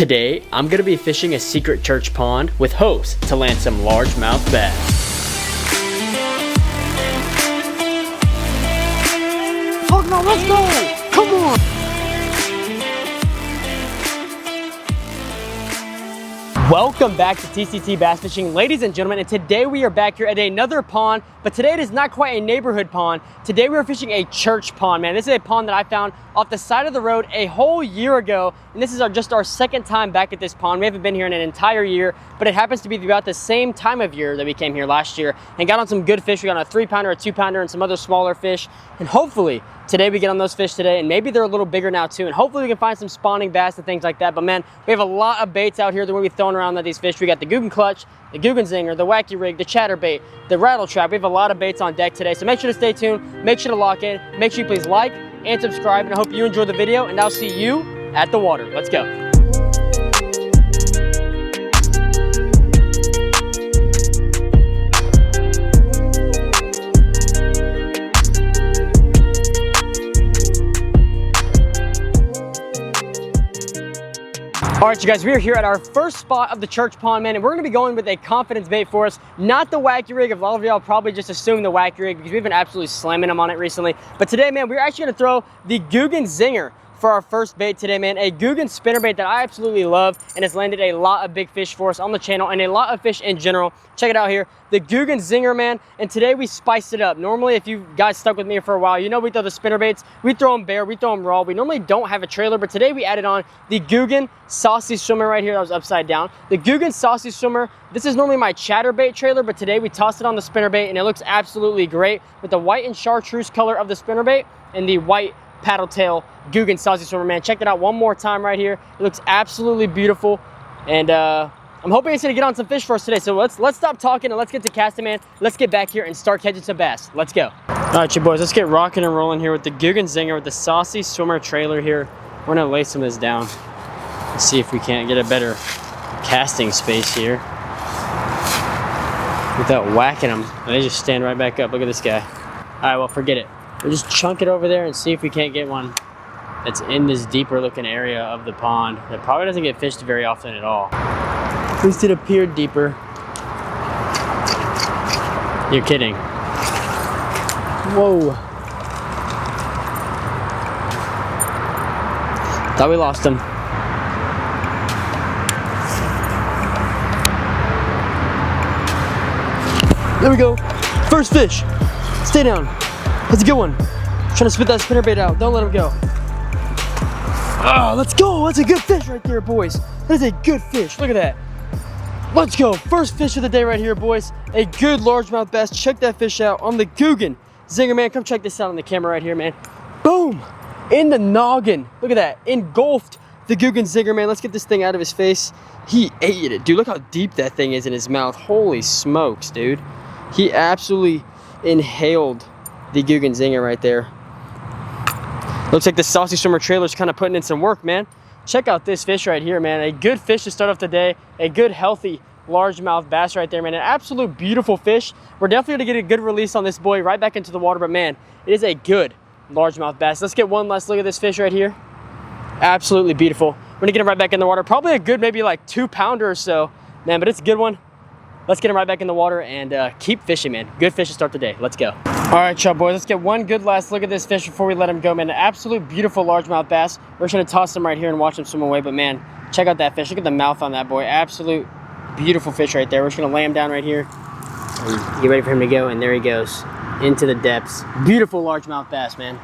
Today, I'm going to be fishing a secret church pond with hopes to land some largemouth bass. Oh no, let's go! Come on! Welcome back to TCT Bass Fishing, ladies and gentlemen, and today we are back here at another pond, but today it is not quite a neighborhood pond. Today we are fishing a church pond, man. This is a pond that I found off the side of the road a whole year ago, and this is just our second time back at this pond. We haven't been here in an entire year, but it happens to be about the same time of year that we came here last year and got on some good fish. We got on a 3-pounder, a 2-pounder, and some other smaller fish, and hopefully today we get on those fish today, and maybe they're a little bigger now too, and hopefully we can find some spawning bass and things like that. But man, we have a lot of baits out here that we're gonna be throwing around at these fish. We got the Googan clutch, the Googan zinger, the wacky rig, the chatterbait, the rattle trap. We have a lot of baits on deck today, so make sure to stay tuned, make sure to lock in, make sure you please like and subscribe, and I hope you enjoy the video, and I'll see you at the water. Let's go. All right, you guys, we are here at our first spot of the church pond, man, and we're gonna be going with a confidence bait for us, not the wacky rig. A lot of y'all probably just assume the wacky rig because we've been absolutely slamming them on it recently. But today, man, we're actually gonna throw the Googan zinger for our first bait today, man. A Googan spinnerbait that I absolutely love and has landed a lot of big fish for us on the channel and a lot of fish in general. Check it out here, the Googan zinger, man. And today we spiced it up. Normally, if you guys stuck with me for a while, you know we throw the spinnerbaits, we throw them bare, we throw them raw. We normally don't have a trailer, but today we added on the Googan saucy swimmer right here. That was upside down. The Googan saucy swimmer. This is normally my chatterbait trailer, but today we tossed it on the spinnerbait and it looks absolutely great with the white and chartreuse color of the spinnerbait and the white paddle tail Googan saucy swimmer, man. Check it out one more time right here. It looks absolutely beautiful, and I'm hoping it's gonna get on some fish for us today. So let's stop talking and let's get to casting, man. Let's get back here and start catching some bass. Let's go. All right, you boys, let's get rocking and rolling here with the Googan zinger with the saucy swimmer trailer here. We're gonna lay some of this down. Let's see if we can't get a better casting space here without whacking them. They just stand right back up. Look at this guy. All right, well, forget it. We'll just chunk it over there and see if we can't get one that's in this deeper looking area of the pond that probably doesn't get fished very often at all. At least it appeared deeper. You're kidding. Whoa. Thought we lost him. There we go. First fish. Stay down. That's a good one. Trying to spit that spinnerbait out. Don't let him go. Oh, let's go. That's a good fish right there, boys. That is a good fish. Look at that. Let's go. First fish of the day right here, boys. A good largemouth bass. Check that fish out on the Googan zinger, man. Come check this out on the camera right here, man. Boom. In the noggin. Look at that. Engulfed the Googan zinger, man. Let's get this thing out of his face. He ate it. Dude, look how deep that thing is in his mouth. Holy smokes, dude. He absolutely inhaled the Googan zinger right there. Looks like the saucy swimmer trailer's kind of putting in some work, man. Check out this fish right here, man. A good fish to start off the day. A good, healthy largemouth bass right there, man. An absolute beautiful fish. We're definitely gonna get a good release on this boy right back into the water, but man, it is a good largemouth bass. Let's get one last look at this fish right here. Absolutely beautiful. We're gonna get him right back in the water. Probably a good, maybe like 2-pounder or so, man, but it's a good one. Let's get him right back in the water and keep fishing, man. Good fish to start the day. Let's go. All right, y'all boys, let's get one good last look at this fish before we let him go, man. An absolute beautiful largemouth bass. We're just gonna toss him right here and watch him swim away, but man, check out that fish. Look at the mouth on that boy. Absolute beautiful fish right there. We're just gonna lay him down right here and get ready for him to go, and there he goes into the depths. Beautiful largemouth bass, man.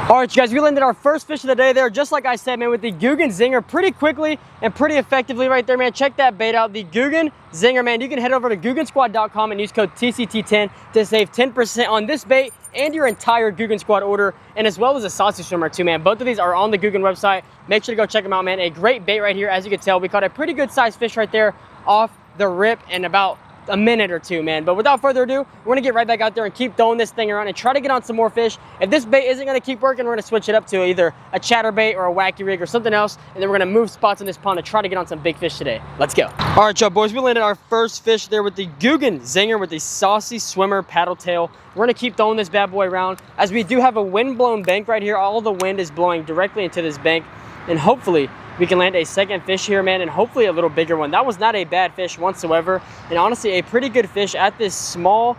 All right, you guys, we landed our first fish of the day there, just like I said, man, with the Googan zinger pretty quickly and pretty effectively right there, man. Check that bait out, the Googan zinger, man. You can head over to GooganSquad.com and use code TCT10 to save 10% on this bait and your entire Googan Squad order, and as well as a saucy swimmer too, man. Both of these are on the Googan website. Make sure to go check them out, man. A great bait right here. As you can tell, we caught a pretty good sized fish right there off the rip in about a minute or two, man. But without further ado, we're gonna get right back out there and keep throwing this thing around and try to get on some more fish. If this bait isn't gonna keep working, we're gonna switch it up to either a chatterbait or a wacky rig or something else, and then we're gonna move spots in this pond to try to get on some big fish today. Let's go. All right, y'all boys, we landed our first fish there with the Googan zinger with the saucy swimmer paddle tail. We're gonna keep throwing this bad boy around as we do have a wind blown bank right here. All the wind is blowing directly into this bank, and hopefully we can land a second fish here, man, and hopefully a little bigger one. That was not a bad fish whatsoever, and honestly a pretty good fish at this small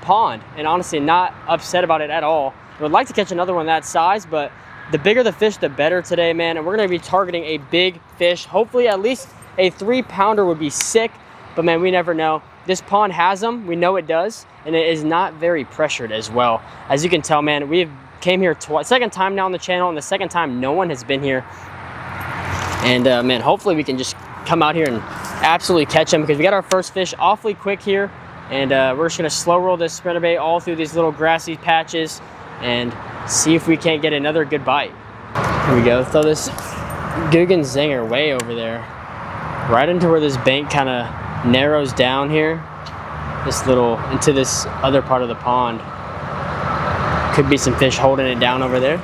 pond, and honestly not upset about it at all. I would like to catch another one that size, but the bigger the fish, the better today, man. And we're gonna be targeting a big fish. Hopefully at least a 3-pounder would be sick, but man, we never know. This pond has them, we know it does, and it is not very pressured as well. As you can tell, man, we've came here twice, second time now on the channel, and the second time no one has been here. And man, hopefully we can just come out here and absolutely catch them, because we got our first fish awfully quick here. And we're just gonna slow roll this spinnerbait all through these little grassy patches and see if we can't get another good bite. Here we go, throw this Googan Zinger way over there, right into where this bank kind of narrows down here, into this other part of the pond. Could be some fish holding it down over there.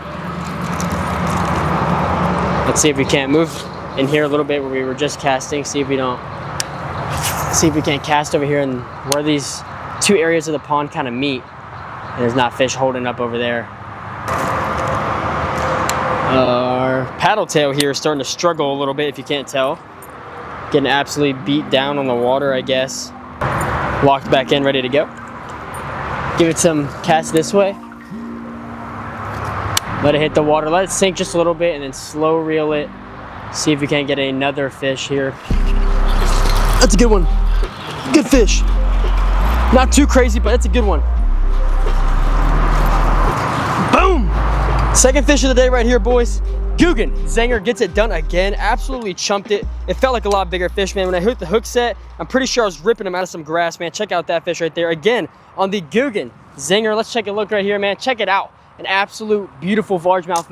Let's see if we can't move in here a little bit where we were just casting, see if we can't cast over here and where these two areas of the pond kind of meet, and there's not fish holding up over there. Our paddle tail here is starting to struggle a little bit, if you can't tell. Getting absolutely beat down on the water, I guess. Locked back in, ready to go. Give it some cast this way. Let it hit the water, let it sink just a little bit, and then slow reel it. See if we can't get another fish here. That's a good one. Good fish. Not too crazy, but that's a good one. Boom! Second fish of the day right here, boys. Googan Zinger gets it done again. Absolutely chumped it. It felt like a lot bigger fish, man. When I hit the hook set, I'm pretty sure I was ripping him out of some grass, man. Check out that fish right there. Again, on the Googan Zinger. Let's check a look right here, man. Check it out. An absolute beautiful largemouth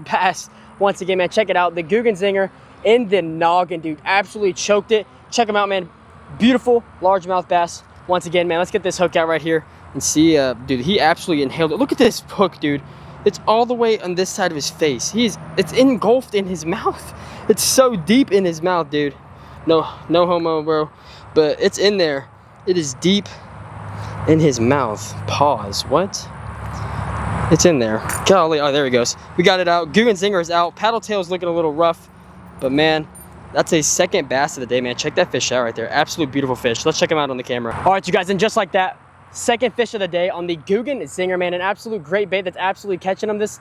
bass. Once again, man, check it out. The Googan Zinger in the noggin, dude. Absolutely choked it. Check him out, man. Beautiful largemouth bass. Once again, man, let's get this hook out right here and see, dude, he absolutely inhaled it. Look at this hook, dude. It's all the way on this side of his face. It's engulfed in his mouth. It's so deep in his mouth, dude. No homo, bro. But it's in there. It is deep in his mouth. Pause. What? It's in there. Golly. Oh, there he goes. We got it out. Googan Zinger is out. Paddle tail is looking a little rough. But, man, that's a second bass of the day, man. Check that fish out right there. Absolute beautiful fish. Let's check him out on the camera. All right, you guys. And just like that, second fish of the day on the Googan Zinger, man. An absolute great bait that's absolutely catching them this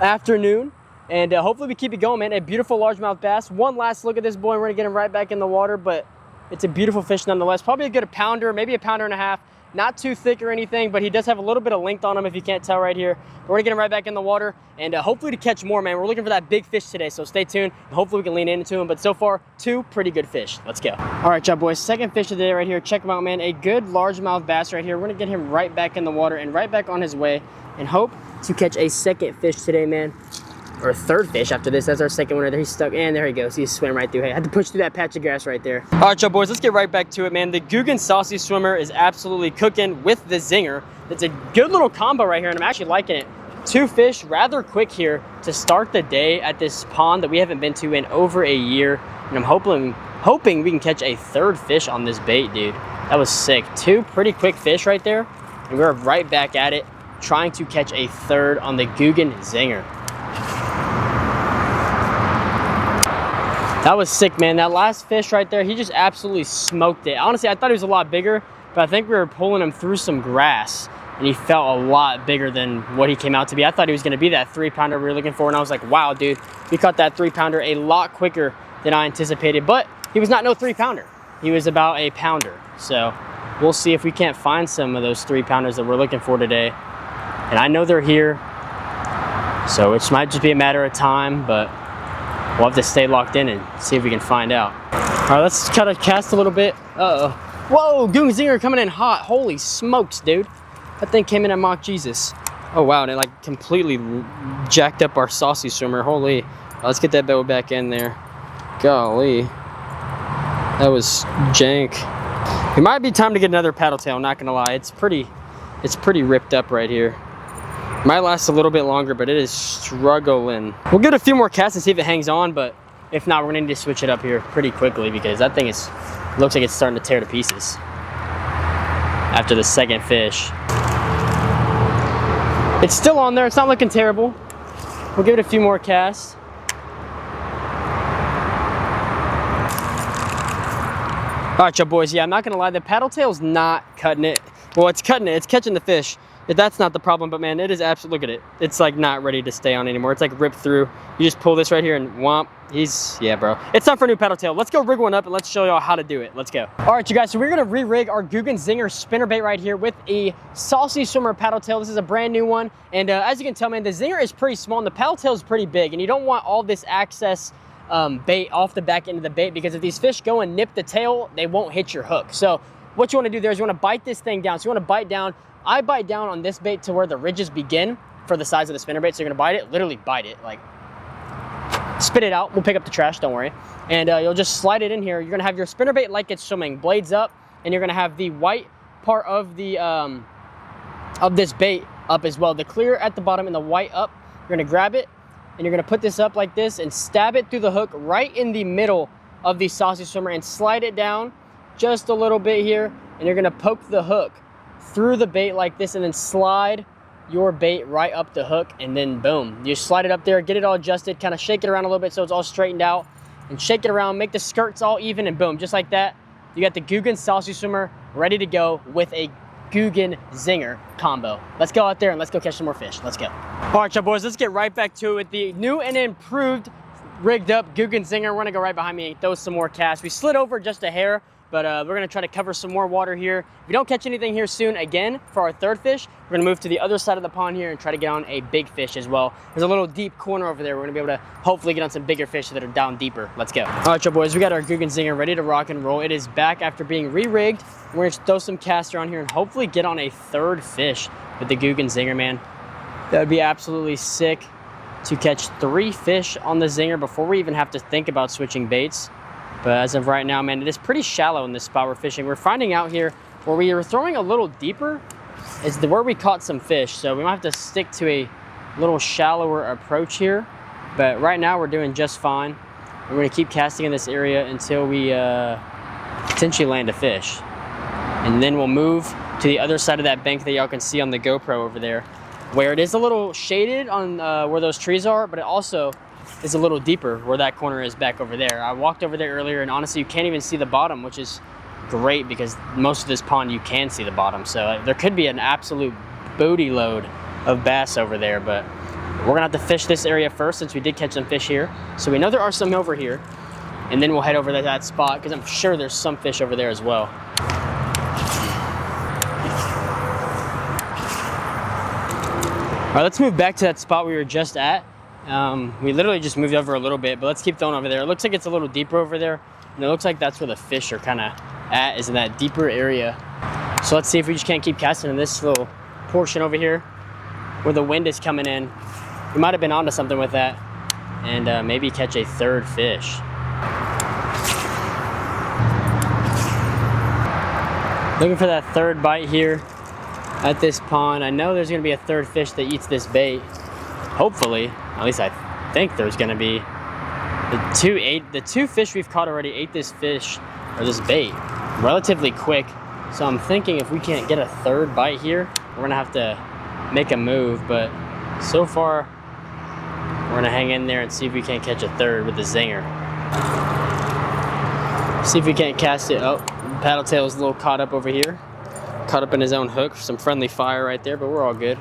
afternoon. And hopefully we keep it going, man. A beautiful largemouth bass. One last look at this boy. We're going to get him right back in the water. But it's a beautiful fish nonetheless. Probably a good pounder, maybe a pounder and a half. Not too thick or anything, but he does have a little bit of length on him if you can't tell right here. We're gonna get him right back in the water and hopefully to catch more, man. We're looking for that big fish today, so stay tuned. Hopefully we can lean into him, but so far, 2 pretty good fish. Let's go. All right, y'all boys, second fish of the day right here. Check him out, man. A good largemouth bass right here. We're gonna get him right back in the water and right back on his way and hope to catch a second fish today, man. Or a third fish after this. That's our second one right there. He's stuck, and there he goes. He swam right through. Hey, I had to push through that patch of grass right there. All right, y'all boys, let's get right back to it, man. The Googan Saucy Swimmer is absolutely cooking with the Zinger. It's a good little combo right here, and I'm actually liking it. 2 fish rather quick here to start the day at this pond that we haven't been to in over a year, and I'm hoping we can catch a third fish on this bait, dude. That was sick. 2 pretty quick fish right there, and we're right back at it, trying to catch a third on the Googan Zinger. That was sick, man. That last fish right there, he just absolutely smoked it. Honestly, I thought he was a lot bigger, but I think we were pulling him through some grass, and he felt a lot bigger than what he came out to be. I thought he was going to be that 3-pounder we were looking for, and I was like, wow, dude, we caught that 3-pounder a lot quicker than I anticipated, but he was not no 3-pounder. He was about a pounder, so we'll see if we can't find some of those 3-pounders that we're looking for today. And I know they're here, so it might just be a matter of time, but we'll have to stay locked in and see if we can find out. All right, let's cut a cast a little bit. Uh-oh. Whoa, Googan Zinger coming in hot. Holy smokes, dude. That thing came in at Mock Jesus. Oh, wow, and it like completely jacked up our saucy swimmer. Holy. Let's get that boat back in there. Golly. That was jank. It might be time to get another paddle tail, not gonna lie. It's pretty ripped up right here. Might last a little bit longer, but it is struggling. We'll get a few more casts and see if it hangs on, but if not, we're gonna need to switch it up here pretty quickly because that thing looks like it's starting to tear to pieces after the second fish. It's still on there. It's not looking terrible. We'll give it a few more casts. All right, y'all boys, yeah, I'm not gonna lie, the paddle tail's not cutting it. Well, it's cutting it, it's catching the fish. That's not the problem, but man, it is absolutely, look at it. It's like not ready to stay on anymore. It's like ripped through. You just pull this right here and whomp, yeah, bro. It's time for a new paddle tail. Let's go rig one up and let's show y'all how to do it. Let's go. All right, you guys, so we're gonna re-rig our Googan Zinger spinnerbait right here with a Saucy Swimmer paddle tail. This is a brand new one. And as you can tell, man, the Zinger is pretty small and the paddle tail is pretty big. And you don't want all this access bait off the back end of the bait, because if these fish go and nip the tail, they won't hit your hook. So what you wanna do there is you wanna bite this thing down. So you wanna bite down. I bite down on this bait to where the ridges begin for the size of the spinnerbait. So you're gonna bite it, literally bite it, like spit it out. We'll pick up the trash, don't worry. And you'll just slide it in here. You're gonna have your spinnerbait like it's swimming, blades up, and you're gonna have the white part of the of this bait up as well. The clear at the bottom and the white up. You're gonna grab it and you're gonna put this up like this and stab it through the hook right in the middle of the Saucy Swimmer and slide it down just a little bit here. And you're gonna poke the hook through the bait like this and then slide your bait right up the hook, and then boom, you slide it up there, get it all adjusted, kind of shake it around a little bit so it's all straightened out, and shake it around, make the skirts all even, and boom, just like that, you got the Googan Saucy Swimmer ready to go with a Googan Zinger combo. Let's go out there and let's go catch some more fish. Let's go. All right, y'all boys, let's get right back to it with the new and improved rigged up Googan Zinger. We're gonna go right behind me and throw some more casts. We slid over just a hair, but we're gonna try to cover some more water here. If we don't catch anything here soon, again, for our third fish, we're gonna move to the other side of the pond here and try to get on a big fish as well. There's a little deep corner over there. We're gonna be able to hopefully get on some bigger fish that are down deeper. Let's go. All right, y'all boys, we got our Googan Zinger ready to rock and roll. It is back after being re-rigged. We're gonna throw some casts around here and hopefully get on a third fish with the Googan Zinger, man. That would be absolutely sick to catch 3 fish on the Zinger before we even have to think about switching baits. But as of right now, man, it is pretty shallow in this spot we're fishing. We're finding out here where we are throwing a little deeper is where we caught some fish. So we might have to stick to a little shallower approach here. But right now we're doing just fine. We're gonna keep casting in this area until we potentially land a fish. And then we'll move to the other side of that bank that y'all can see on the GoPro over there, where it is a little shaded on where those trees are, but it also is a little deeper where that corner is back over there. I walked over there earlier and honestly you can't even see the bottom, which is great because most of this pond you can see the bottom. So there could be an absolute booty load of bass over there, but we're gonna have to fish this area first since we did catch some fish here. So we know there are some over here, and then we'll head over to that spot because I'm sure there's some fish over there as well. All right, let's move back to that spot we were just at. We literally just moved over a little bit, but let's keep throwing over there. It looks like it's a little deeper over there, and it looks like that's where the fish are kind of at, is in that deeper area. So let's see if we just can't keep casting in this little portion over here where the wind is coming in. We might have been onto something with that, and maybe catch a third fish. Looking for that third bite here at this pond. I know there's gonna be a third fish that eats this bait. Hopefully, at least I think there's gonna be. The two fish we've caught already ate this fish, or this bait, relatively quick. So I'm thinking if we can't get a third bite here, we're gonna have to make a move, but so far, we're gonna hang in there and see if we can't catch a third with the Zinger. See if we can't cast it. Oh, paddle tail is a little caught up over here. Caught up in his own hook. Some friendly fire right there, but we're all good.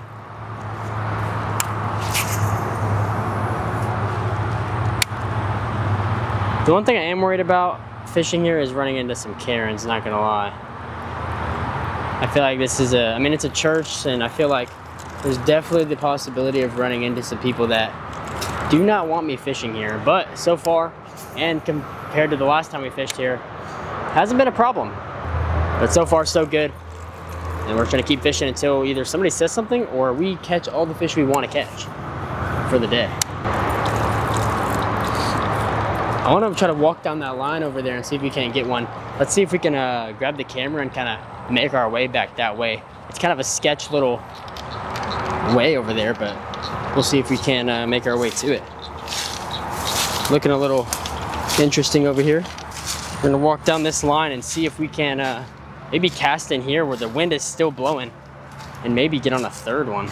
The one thing I am worried about fishing here is running into some Karens, not gonna lie. I feel like this is I mean, it's a church, and I feel like there's definitely the possibility of running into some people that do not want me fishing here. But so far, and compared to the last time we fished here, hasn't been a problem. But so far, so good. And we're trying to keep fishing until either somebody says something or we catch all the fish we want to catch for the day. I want to try to walk down that line over there and see if we can get one. Let's see if we can grab the camera and kind of make our way back that way. It's kind of a sketch little way over there, but we'll see if we can make our way to it. Looking a little interesting over here. We're gonna walk down this line and see if we can maybe cast in here where the wind is still blowing and maybe get on a third one.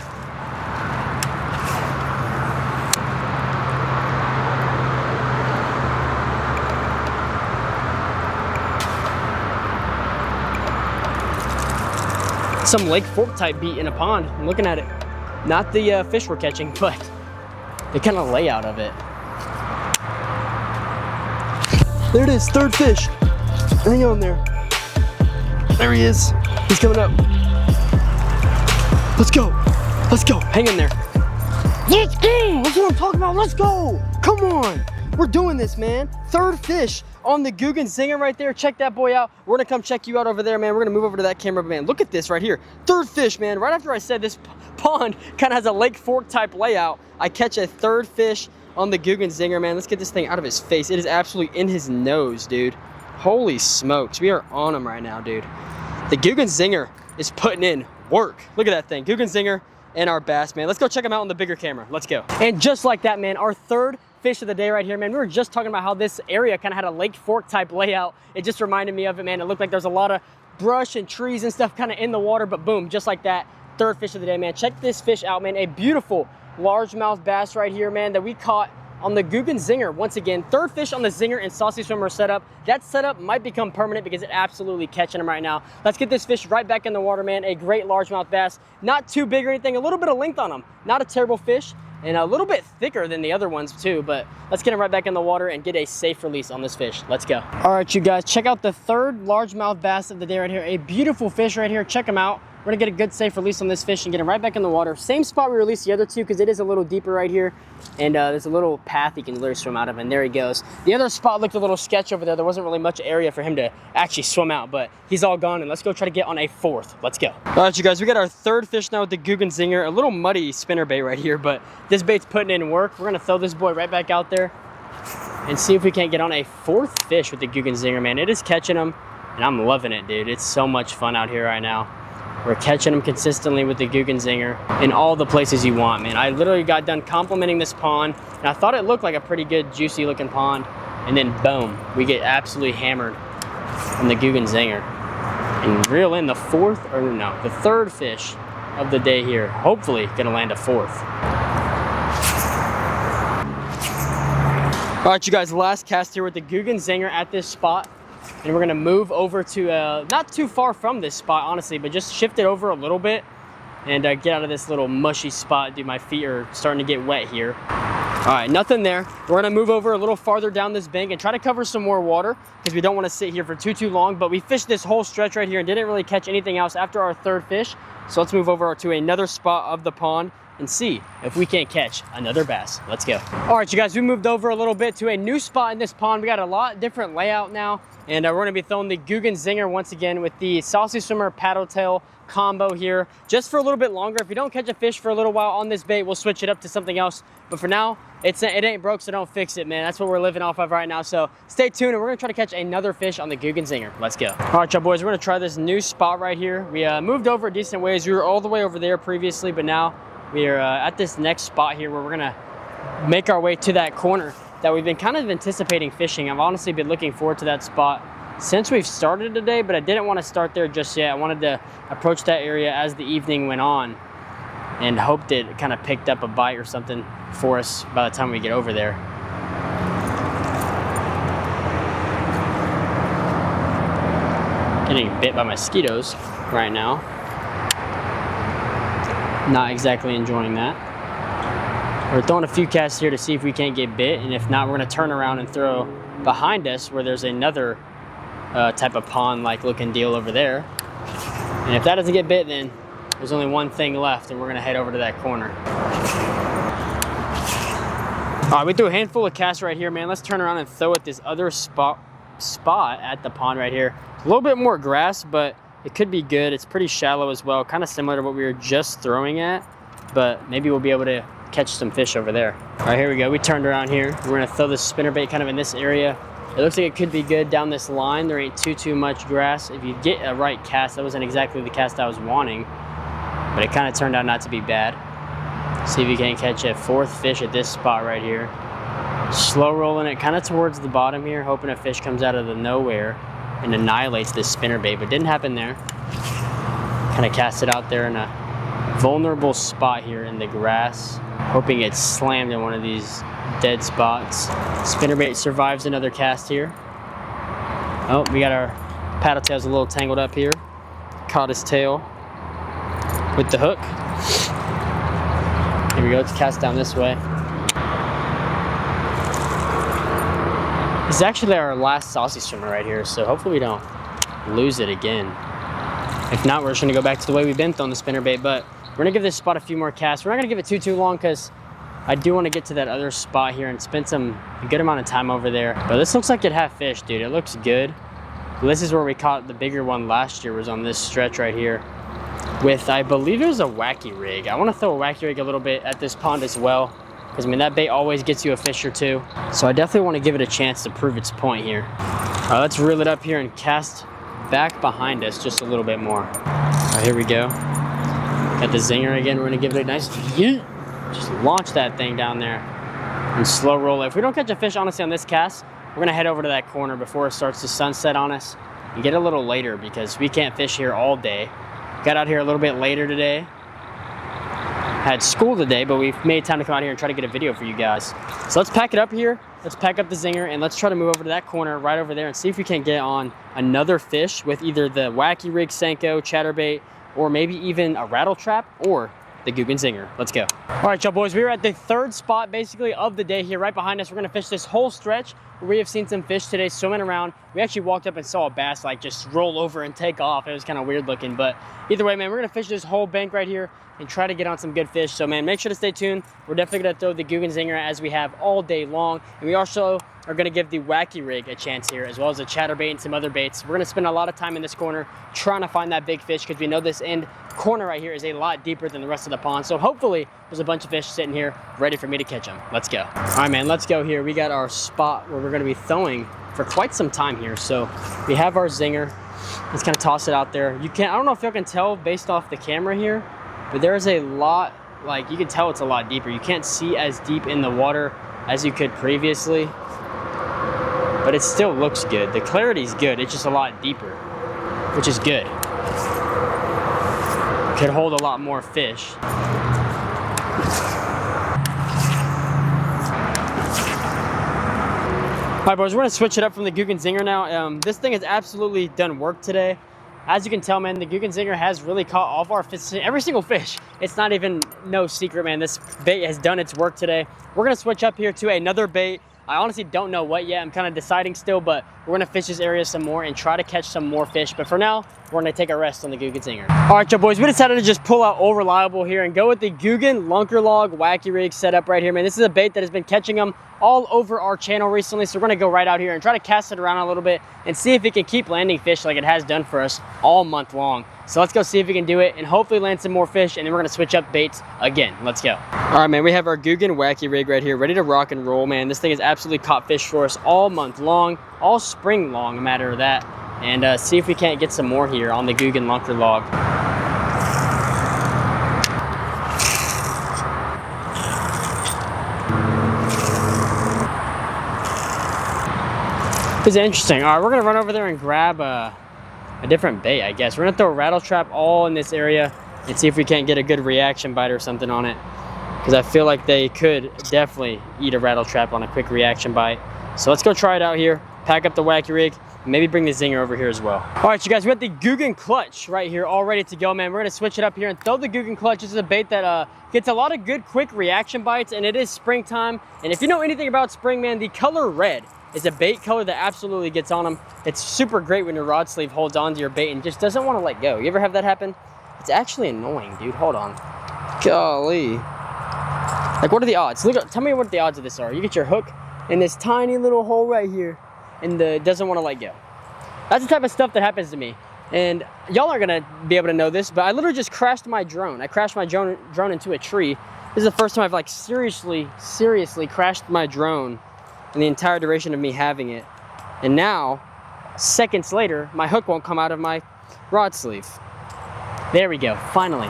some Lake Fork type beat in a pond. I'm looking at it. Not the fish we're catching, but the kind of layout of it. There it is, third fish. Hang on there. There he is. He's coming up. Let's go. Let's go. Hang in there. Let's go. That's what I'm talking about. Let's go. Come on. We're doing this, man. Third fish on the Googan Zinger right there. Check that boy out. We're gonna come check you out over there, man. We're gonna move over to that camera, man. Look at this right here. Third fish, man. Right after I said this pond kind of has a Lake Fork type layout, I catch a third fish on the Googan Zinger, man. Let's get this thing out of his face. It is absolutely in his nose, dude. Holy smokes. We are on him right now, dude. The Googan Zinger is putting in work. Look at that thing. Googan Zinger and our bass, man. Let's go check him out on the bigger camera. Let's go. And just like that, man, our third fish of the day right here, man. We were just talking about how this area kind of had a Lake Fork type layout. It just reminded me of it, man. It looked like there's a lot of brush and trees and stuff kind of in the water, but boom, just like that, third fish of the day, man. Check this fish out, man. A beautiful largemouth bass right here, man, that we caught on the Googan Zinger. Once again, third fish on the Zinger and Saucy Swimmer setup. That setup might become permanent because it's absolutely catching them right now. Let's get this fish right back in the water, man. A great largemouth bass. Not too big or anything. A little bit of length on him. Not a terrible fish. And a little bit thicker than the other ones too, but let's get him right back in the water and get a safe release on this fish. Let's go. All right, you guys, check out the third largemouth bass of the day right here. A beautiful fish right here. Check him out. We're gonna get a good safe release on this fish and get him right back in the water. Same spot we released the other two because it is a little deeper right here. And there's a little path he can literally swim out of, and there he goes. The other spot looked a little sketch over there. There wasn't really much area for him to actually swim out, but he's all gone, and let's go try to get on a fourth. Let's go. All right, you guys, we got our third fish now with the Googan Zinger. A little muddy spinnerbait right here, but this bait's putting in work. We're gonna throw this boy right back out there and see if we can't get on a fourth fish with the Googan Zinger, man. It is catching them, and I'm loving it, dude. It's so much fun out here right now. We're catching them consistently with the Googan Zinger in all the places you want, man. I literally got done complimenting this pond, and I thought it looked like a pretty good, juicy looking pond, and then boom, we get absolutely hammered on the Googan Zinger. And reel in the third fish of the day here. Hopefully gonna land a fourth. All right, you guys, last cast here with the Googan Zinger at this spot. And we're gonna move over to, not too far from this spot, honestly, but just shift it over a little bit and get out of this little mushy spot. Dude, my feet are starting to get wet here. All right, nothing there. We're gonna move over a little farther down this bank and try to cover some more water because we don't wanna sit here for too long, but we fished this whole stretch right here and didn't really catch anything else after our third fish. So let's move over to another spot of the pond and see if we can't catch another bass. Let's go. All right, you guys, we moved over a little bit to a new spot in this pond. We got a lot different layout now, and we're gonna be throwing the Googan Zinger once again with the Saucy Swimmer paddle tail combo here, just for a little bit longer. If you don't catch a fish for a little while on this bait, we'll switch it up to something else. But for now, it ain't broke, so don't fix it, man. That's what we're living off of right now. So stay tuned, and we're gonna try to catch another fish on the Googan Zinger. Let's go. All right, y'all boys, we're gonna try this new spot right here. We moved over a decent ways. We were all the way over there previously, but now we are at this next spot here where we're gonna make our way to that corner that we've been kind of anticipating fishing. I've honestly been looking forward to that spot since we've started today, but I didn't want to start there just yet. I wanted to approach that area as the evening went on and hoped it kind of picked up a bite or something for us by the time we get over there. Getting bit by mosquitoes right now. Not exactly enjoying that. We're throwing a few casts here to see if we can't get bit, and if not, we're gonna turn around and throw behind us where there's another type of pond-like looking deal over there. And if that doesn't get bit, then there's only one thing left, and we're gonna head over to that corner. All right, we threw a handful of casts right here, man. Let's turn around and throw at this other spot at the pond right here. A little bit more grass, but it could be good. It's pretty shallow as well, kind of similar to what we were just throwing at, but maybe we'll be able to catch some fish over there. All right, here we go. We turned around here. We're gonna throw this spinnerbait kind of in this area. It looks like it could be good down this line. There ain't too much grass. If you get a right cast, that wasn't exactly the cast I was wanting, but it kind of turned out not to be bad. See if you can't catch a fourth fish at this spot right here. Slow rolling it kind of towards the bottom here, hoping a fish comes out of the nowhere and annihilates this spinnerbait, but didn't happen there. Kind of cast it out there in a vulnerable spot here in the grass, hoping it's slammed in one of these dead spots. Spinnerbait survives another cast here. Oh, we got our paddle tails a little tangled up here. Caught his tail. with the hook. Here we go, let's cast down this way. This is actually our last saucy swimmer right here, so hopefully we don't lose it again. If not, we're just gonna go back to the way we've been throwing the spinnerbait, but we're gonna give this spot a few more casts. We're not gonna give it too long because I do want to get to that other spot here and spend a good amount of time over there. But this looks like it had fish, dude. It looks good. This is where we caught the bigger one last year, was on this stretch right here with, I believe it was a wacky rig. I want to throw a wacky rig a little bit at this pond as well, because I mean that bait always gets you a fish or two. So I definitely want to give it a chance to prove its point here. All right, let's reel it up here and cast back behind us just a little bit more. All right, here we go. Got the zinger again. We're gonna give it a nice yeet. Just launch that thing down there and slow roll it. If we don't catch a fish, honestly, on this cast, we're gonna head over to that corner before it starts to sunset on us and get a little later, because we can't fish here all day. Got out here a little bit later today. Had school today, but we've made time to come out here and try to get a video for you guys. So let's pack it up here. Let's pack up the zinger and let's try to move over to that corner right over there and see if we can get on another fish with either the wacky rig Senko, chatterbait, or maybe even a rattle trap or the Googan Zinger. Let's go. All right, y'all boys, we're at the third spot basically of the day here. Right behind us, we're gonna fish this whole stretch where we have seen some fish today swimming around. We actually walked up and saw a bass like just roll over and take off. It was kind of weird looking, but either way, man, we're gonna fish this whole bank right here and try to get on some good fish. So man, make sure to stay tuned. We're definitely gonna throw the Googan Zinger as we have all day long. And we also are gonna give the wacky rig a chance here, as well as a chatterbait and some other baits. We're gonna spend a lot of time in this corner trying to find that big fish, because we know this end corner right here is a lot deeper than the rest of the pond. So hopefully there's a bunch of fish sitting here ready for me to catch them. Let's go. All right, man, let's go here. We got our spot where we're gonna be throwing for quite some time here. So we have our zinger. Let's kind of toss it out there. I don't know if y'all can tell based off the camera here, but there is a lot, like you can tell it's a lot deeper. You can't see as deep in the water as you could previously, but it still looks good. The clarity's good, it's just a lot deeper, which is good. Could hold a lot more fish. All right, boys, we're gonna switch it up from the Googan Zinger now. This thing has absolutely done work today. As you can tell, man, the Googan Zinger has really caught all of our fish, every single fish. It's not even no secret, man. This bait has done its work today. We're gonna switch up here to another bait. I honestly don't know what yet. I'm kind of deciding still, but we're gonna fish this area some more and try to catch some more fish. But for now, we're gonna take a rest on the Googan Zinger. All right, y'all boys, we decided to just pull out Old Reliable here and go with the Googan Lunker Log Wacky Rig setup right here, man. This is a bait that has been catching them all over our channel recently, so we're gonna go right out here and try to cast it around a little bit and see if it can keep landing fish like it has done for us all month long. So let's go see if we can do it and hopefully land some more fish, and then we're gonna switch up baits again. Let's go. All right, man, we have our Googan Wacky Rig right here ready to rock and roll, man. This thing has absolutely caught fish for us all month long, all spring long, a matter of that, and see if we can't get some more here on the Googan Lunker Log. This is interesting. All right, we're gonna run over there and grab a different bait, I guess. We're gonna throw a rattle trap all in this area and see if we can't get a good reaction bite or something on it, because I feel like they could definitely eat a rattle trap on a quick reaction bite. So let's go try it out here, pack up the wacky rig, and maybe bring the zinger over here as well. All right, you guys, we got the Googan Clutch right here all ready to go, man. We're gonna switch it up here and throw the Googan Clutch. This is a bait that gets a lot of good quick reaction bites, and it is springtime. And if you know anything about spring, man, the color red is a bait color that absolutely gets on them. It's super great when your rod sleeve holds on to your bait and just doesn't want to let go. You ever have that happen? It's actually annoying, dude. Hold on. Golly. Like, what are the odds? Look, tell me what the odds of this are. You get your hook in this tiny little hole right here, and it doesn't want to let go. That's the type of stuff that happens to me. And y'all aren't gonna be able to know this, but I literally just crashed my drone. I crashed my drone into a tree. This is the first time I've like seriously crashed my drone in the entire duration of me having it. And now, seconds later, my hook won't come out of my rod sleeve. There we go, finally.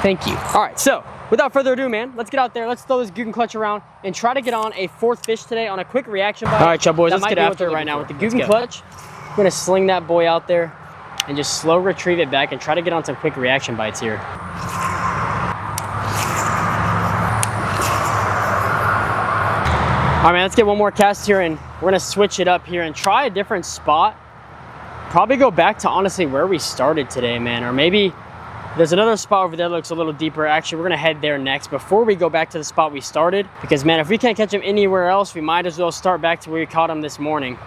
Thank you. All right, so without further ado, man, let's get out there. Let's throw this Googan Clutch around and try to get on a fourth fish today on a quick reaction bite. All right, y'all boys, let's get after it right now with the Googan Clutch. I'm gonna sling that boy out there and just slow retrieve it back and try to get on some quick reaction bites here. All right, man, let's get one more cast here, and we're gonna switch it up here and try a different spot. Probably go back to honestly where we started today, man, or maybe There's another spot over there that looks a little deeper. Actually, we're gonna head there next before we go back to the spot we started. Because man, if we can't catch them anywhere else, we might as well start back to where we caught them this morning.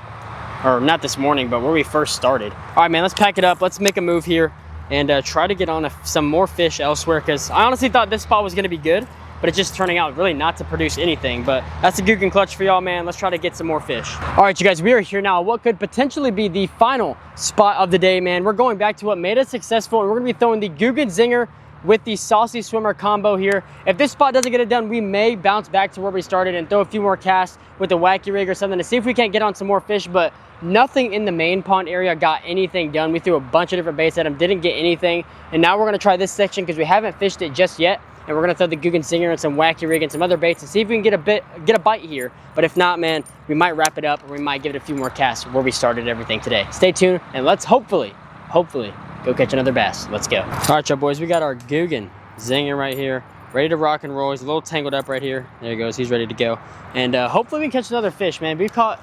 Or not this morning, but where we first started. All right, man, let's pack it up. Let's make a move here and try to get on some more fish elsewhere, because I honestly thought this spot was gonna be good, but it's just turning out really not to produce anything. But that's a Googan clutch for y'all, man. Let's try to get some more fish. All right, you guys, we are here now. What could potentially be the final spot of the day, man. We're going back to what made us successful, and we're gonna be throwing the Googan Zinger with the Saucy Swimmer combo here. If this spot doesn't get it done, we may bounce back to where we started and throw a few more casts with the wacky rig or something to see if we can't get on some more fish, but nothing in the main pond area got anything done. We threw a bunch of different baits at them, didn't get anything, and now we're gonna try this section because we haven't fished it just yet, and we're gonna throw the Googan Zinger and some wacky rig and some other baits and see if we can get a bite here. But if not, man, we might wrap it up, or we might give it a few more casts where we started everything today. Stay tuned, and let's hopefully go catch another bass. Let's go. All right, y'all boys, we got our Googan Zinger right here, ready to rock and roll. He's a little tangled up right here. There he goes, he's ready to go. And hopefully we can catch another fish, man. We've caught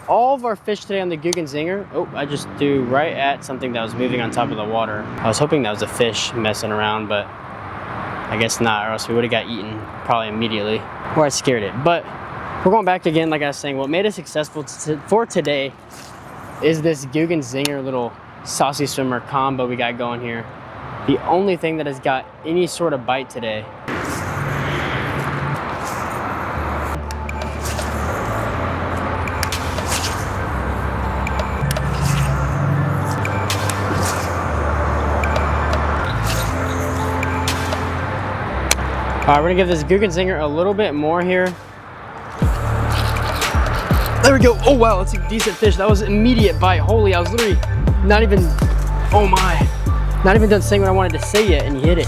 all of our fish today on the Googan Zinger. Oh, I just threw right at something that was moving on top of the water. I was hoping that was a fish messing around, but I guess not, or else we would have got eaten probably immediately, or I scared it. But we're going back again, like I was saying. What made us successful for today is this Googan Zinger little Saucy Swimmer combo we got going here. The only thing that has got any sort of bite today. All right, we're gonna give this Googan Zinger a little bit more here. There we go. Oh wow, that's a decent fish. That was an immediate bite. Holy, I was literally not even, oh my, not even done saying what I wanted to say yet, and you hit it.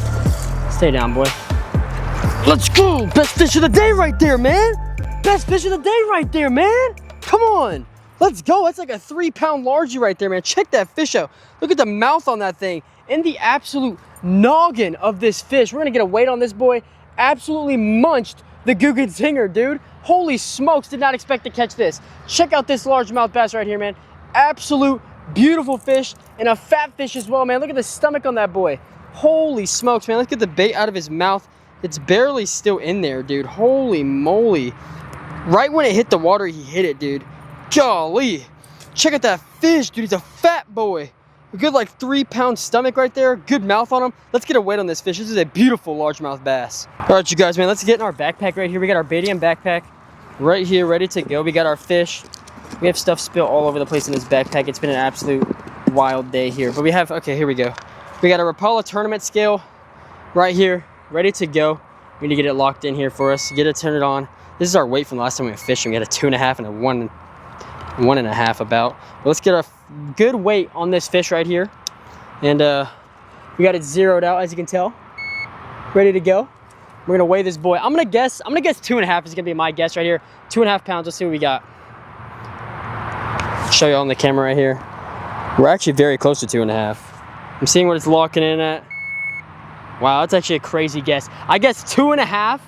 Stay down, boy. Let's go. Best fish of the day right there, man. Best fish of the day right there, man. Come on. Let's go. That's like a 3-pound largie right there, man. Check that fish out. Look at the mouth on that thing and the absolute noggin of this fish. We're gonna get a weight on this boy. Absolutely munched the Googan Zinger, dude. Holy smokes, did not expect to catch this. Check out this largemouth bass right here, man. Absolute beautiful fish, and a fat fish as well, man. Look at the stomach on that boy. Holy smokes, man. Let's get the bait out of his mouth. It's barely still in there, dude. Holy moly. Right when it hit the water, he hit it, dude. Golly. Check out that fish, dude. He's a fat boy. A good like 3-pound stomach right there. Good mouth on him. Let's get a weight on this fish. This is a beautiful largemouth bass. All right, you guys, man, let's get in our backpack right here. We got our Baitium backpack right here, ready to go. We got our fish. We have stuff spilled all over the place in this backpack. It's been an absolute wild day here. But we have, okay, here we go. We got a Rapala tournament scale right here, ready to go. We need to get it locked in here for us. Get it, turn it on. This is our weight from the last time we went fishing. We had a 2.5 and a 1.5 about. But let's get a good weight on this fish right here. And we got it zeroed out, as you can tell. Ready to go. We're gonna weigh this boy. I'm gonna guess 2.5 is gonna be my guess right here. 2.5 pounds. Let's see what we got. Show you on the camera right here. We're actually very close to 2.5. I'm seeing what it's locking in at. Wow, that's actually a crazy guess. I guess 2.5.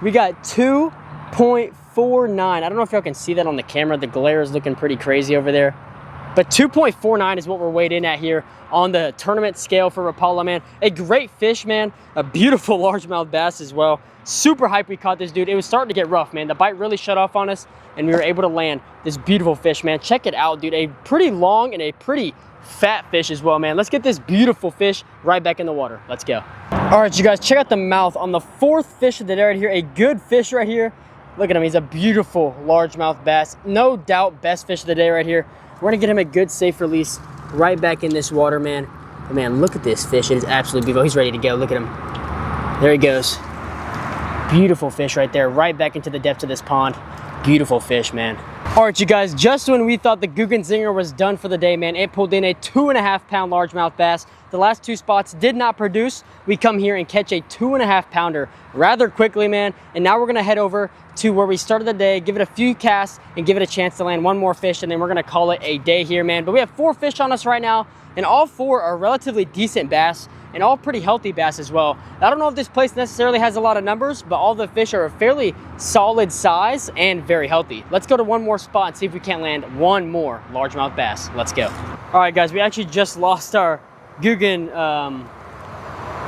We got 2.49. I don't know if y'all can see that on the camera. The glare is looking pretty crazy over there. But 2.49 is what we're weighed in at here on the tournament scale for Rapala, man. A great fish, man. A beautiful largemouth bass as well. Super hype we caught this dude. It was starting to get rough, man. The bite really shut off on us, and we were able to land this beautiful fish, man. Check it out, dude. A pretty long and a pretty fat fish as well, man. Let's get this beautiful fish right back in the water. Let's go. All right, you guys, check out the mouth on the 4th fish of the day right here. A good fish right here. Look at him. He's a beautiful largemouth bass. No doubt best fish of the day right here. We're gonna get him a good safe release right back in this water, man. But man, look at this fish. It is absolutely beautiful. He's ready to go. Look at him. There he goes. Beautiful fish right there, right back into the depths of this pond. Beautiful fish, man. All right, you guys, just when we thought the Googan Zinger was done for the day, man, it pulled in a 2.5-pound largemouth bass. The last 2 spots did not produce. We come here and catch a 2.5-pounder rather quickly, man. And now we're gonna head over to where we started the day, give it a few casts, and give it a chance to land one more fish, and then we're gonna call it a day here, man. But we have 4 fish on us right now, and all 4 are relatively decent bass, and all pretty healthy bass as well. I don't know if this place necessarily has a lot of numbers, but all the fish are a fairly solid size and very healthy. Let's go to one more spot and see if we can't land one more largemouth bass. Let's go. All right, guys, we actually just lost our Googan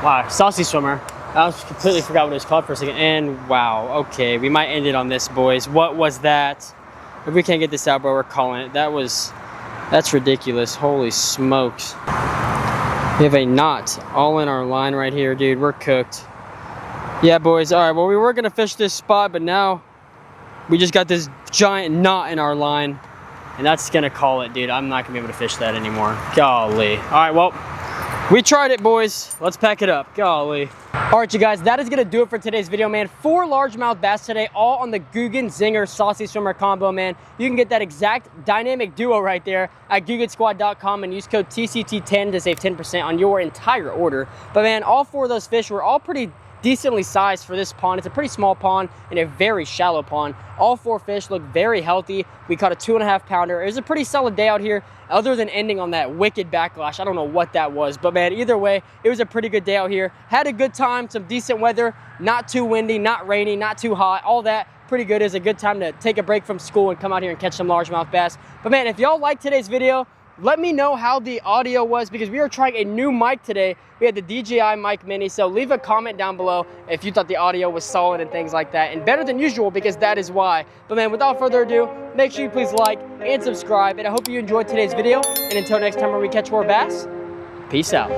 Wow, saucy swimmer. I completely forgot what it was called for a second. And wow, okay, we might end it on this, boys. What was that? If we can't get this out, bro, we're calling it. That's ridiculous. Holy smokes. We have a knot all in our line right here, dude. We're cooked. Yeah, boys. All right, well, we were going to fish this spot, but now we just got this giant knot in our line. And that's going to call it, dude. I'm not going to be able to fish that anymore. Golly. All right, well, we tried it, boys. Let's pack it up. Golly. All right, you guys, that is going to do it for today's video, man. 4 largemouth bass today, all on the Googan Zinger Saucy Swimmer combo, man. You can get that exact dynamic duo right there at GooganSquad.com and use code TCT10 to save 10% on your entire order. But, man, all 4 of those fish were all pretty decently sized for this pond. It's a pretty small pond and a very shallow pond. All 4 fish look very healthy. We caught a 2.5 pounder. It was a pretty solid day out here, other than ending on that wicked backlash. I don't know what that was, but man, either way, it was a pretty good day out here. Had a good time, some decent weather, not too windy, not rainy, not too hot, all that pretty good. It was a good time to take a break from school and come out here and catch some largemouth bass. But man, if y'all liked today's video, let me know how the audio was, because we are trying a new mic today. We had the DJI Mic Mini, so leave a comment down below if you thought the audio was solid and things like that, and better than usual, because that is why. But man, without further ado, make sure you please like and subscribe, and I hope you enjoyed today's video, and until next time when we catch more bass, peace out.